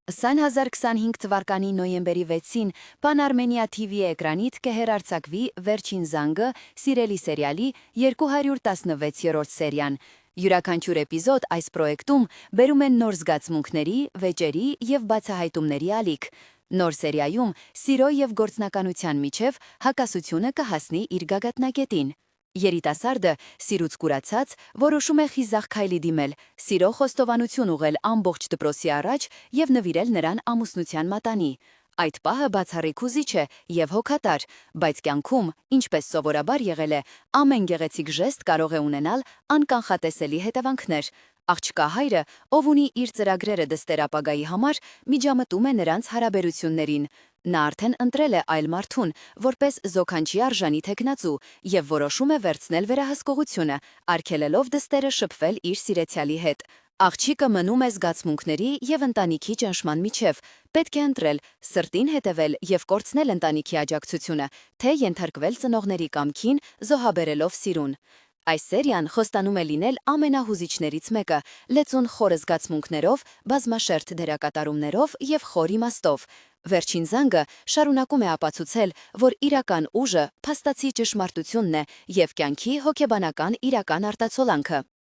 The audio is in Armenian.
2025 թվականի նոյեմբերի 6-ին Pan Armenia TV էկրանիտ կհեռարձակվի Վերջին զանգը սիրելի սերիալի 216-րդ սերիան։ Յուրաքանչյուր էպիզոդ այս պրոյեկտում բերում են նոր զգացմունքների, վեճերի և բացահայտումների ալիք։ Նոր սերիայում սիրո և գործնականության միջև հակասությունը կհասնի իր գագաթնակետին։ Երիտասարդը սիրուց կուրացած որոշում է խիզախ քայլի դիմել, սիրո խոստովանություն ուղղել ամբողջ դպրոցի առաջ և նվիրել նրան ամուսնության մատանի։ Այդ պահը բացառիկ հուզիչ է և հոգատար, բայց կյանքում, ինչպես սովորաբար եղել է, ամեն գեղեցիկ ժեստ կարող է ունենալ անկանխատեսելի հետևանքներ։ Աղջկա հայրը, ով ունի իր ծրագրերը դստեր ապագայի համար, միջամտում է նրանց հարաբերություններին։ Նա արդեն ընտրել է այլ մարդուն, որպես զոքանչի արժանի թեկնածու, և որոշում է վերցնել վերահսկողությունը, արգելելով դստերը շփվել իր սիրեցյալի հետ։ Աղջիկը մնում է զգացմունքների և ընտանիքի ճնշման միջև, պետք է ընտրել, սրտին հետևել և կորցնել ընտանիքի աջակցությունը, թե ենթարկվել ծնողների կամքին, զոհաբերելով սիրուն։ Այս սերիան խոստանում է լինել ամենահուզիչներից մեկը, լեցուն խորը զգացմունքներով, բազմաշերտ դերակատարումներով և խոր իմաստով։ Վերջին զանգը շարունակում է ապացուցել, որ իրական ուժը փաստացի ճշմարտությունն է և կյանքի հոգեբանական իրական արտացոլանքը։